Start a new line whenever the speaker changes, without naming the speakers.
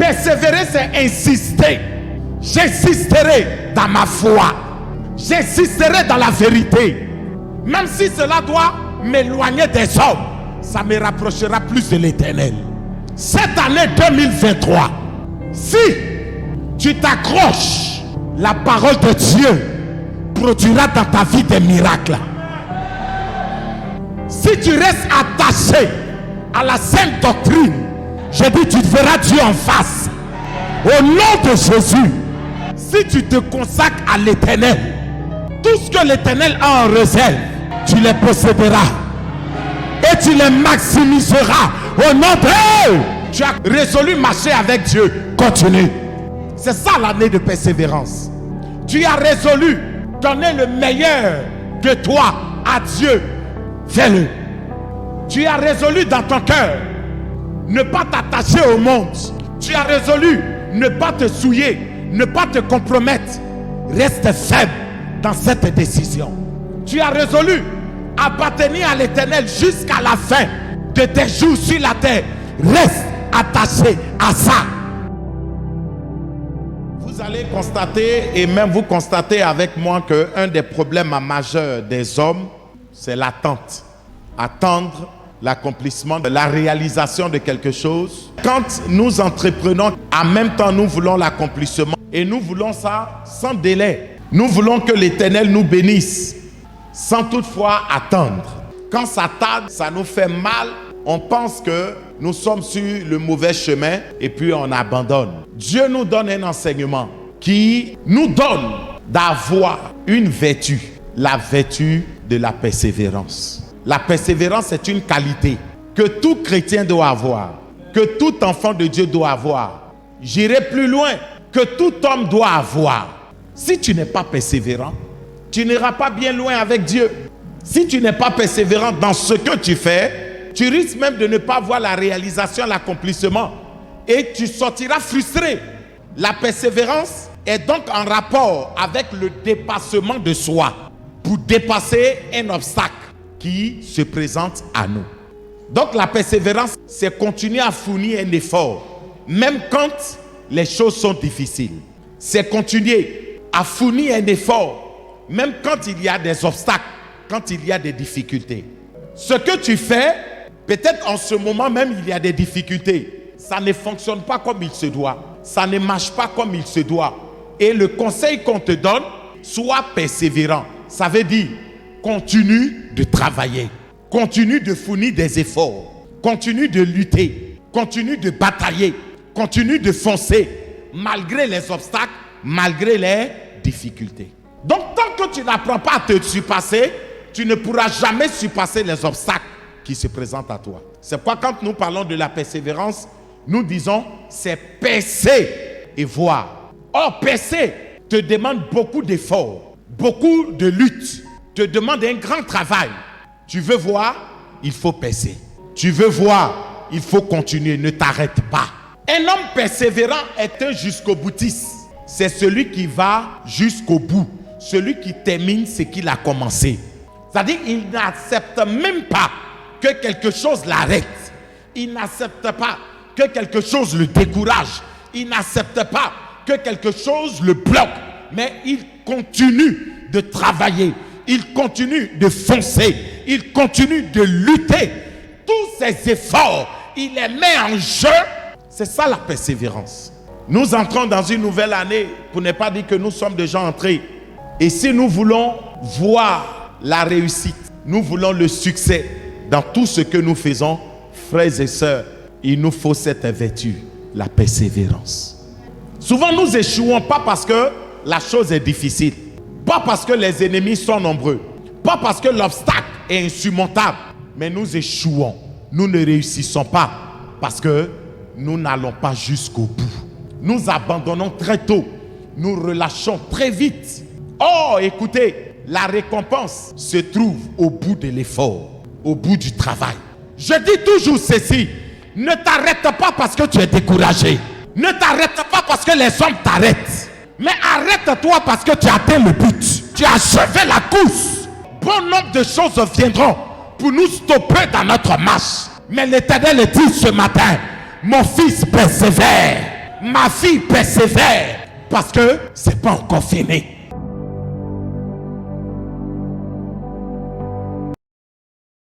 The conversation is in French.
Persévérer, c'est insister. J'insisterai dans ma foi. J'insisterai dans la vérité. Même si cela doit m'éloigner des hommes, ça me rapprochera plus de l'Éternel. Cette année 2023, si tu t'accroches, la parole de Dieu produira dans ta vie des miracles. Si tu restes attaché à la sainte doctrine, je dis tu verras Dieu en face. Au nom de Jésus, si tu te consacres à l'Éternel, tout ce que l'Éternel a en réserve, tu les posséderas et tu les maximiseras. Au nom de Dieu, tu as résolu marcher avec Dieu. Continue. C'est ça l'année de persévérance. Tu as résolu donner le meilleur de toi à Dieu. Fais-le. Tu as résolu dans ton cœur ne pas t'attacher au monde. Tu as résolu ne pas te souiller, ne pas te compromettre. Reste faible dans cette décision. Tu as résolu appartenir à l'Éternel jusqu'à la fin de tes jours sur la terre. Reste attaché à ça. Vous allez constater, et même vous constatez avec moi, qu'un des problèmes majeurs des hommes, c'est l'attente. Attendre l'accomplissement, la réalisation de quelque chose. Quand nous entreprenons, en même temps nous voulons l'accomplissement. Et nous voulons ça sans délai. Nous voulons que l'Éternel nous bénisse, sans toutefois attendre. Quand ça tarde, ça nous fait mal. On pense que nous sommes sur le mauvais chemin et puis on abandonne. Dieu nous donne un enseignement qui nous donne d'avoir une vertu, la vertu de la persévérance. La persévérance est une qualité que tout chrétien doit avoir, que tout enfant de Dieu doit avoir. J'irai plus loin, que tout homme doit avoir. Si tu n'es pas persévérant, tu n'iras pas bien loin avec Dieu. Si tu n'es pas persévérant dans ce que tu fais, tu risques même de ne pas voir la réalisation, l'accomplissement. Et tu sortiras frustré. La persévérance est donc en rapport avec le dépassement de soi pour dépasser un obstacle qui se présente à nous. Donc la persévérance, c'est continuer à fournir un effort, même quand les choses sont difficiles. C'est continuer à fournir un effort, même quand il y a des obstacles, quand il y a des difficultés. Ce que tu fais, peut-être en ce moment même, il y a des difficultés. Ça ne fonctionne pas comme il se doit. Ça ne marche pas comme il se doit. Et le conseil qu'on te donne, sois persévérant. Ça veut dire, continue de travailler. Continue de fournir des efforts. Continue de lutter. Continue de batailler. Continue de foncer. Malgré les obstacles, malgré les difficultés. Donc, tant que tu n'apprends pas à te surpasser, tu ne pourras jamais surpasser les obstacles qui se présentent à toi. C'est pourquoi quand nous parlons de la persévérance, nous disons c'est percer et voir. Or, percer te demande beaucoup d'efforts, beaucoup de lutte, te demande un grand travail. Tu veux voir, il faut percer. Tu veux voir, il faut continuer, ne t'arrête pas. Un homme persévérant est un jusqu'au boutiste. C'est celui qui va jusqu'au bout, celui qui termine ce qu'il a commencé. C'est-à-dire qu'il n'accepte même pas que quelque chose l'arrête. Il n'accepte pas que quelque chose le décourage. Il n'accepte pas que quelque chose le bloque. Mais il continue de travailler. Il continue de foncer. Il continue de lutter. Tous ses efforts, il les met en jeu. C'est ça la persévérance. Nous entrons dans une nouvelle année, pour ne pas dire que nous sommes déjà entrés. Et si nous voulons voir la réussite, nous voulons le succès dans tout ce que nous faisons, frères et sœurs, il nous faut cette vertu, la persévérance. Souvent nous échouons pas parce que la chose est difficile, pas parce que les ennemis sont nombreux, pas parce que l'obstacle est insurmontable, mais nous échouons, nous ne réussissons pas parce que nous n'allons pas jusqu'au bout. Nous abandonnons très tôt, nous relâchons très vite. Oh, écoutez, la récompense se trouve au bout de l'effort, au bout du travail. Je dis toujours ceci, ne t'arrête pas parce que tu es découragé. Ne t'arrête pas parce que les hommes t'arrêtent. Mais arrête-toi parce que tu as atteint le but. Tu as achevé la course. Bon nombre de choses viendront pour nous stopper dans notre marche. Mais l'Éternel dit ce matin, mon fils persévère. ma vie persévère parce que c'est pas encore fini.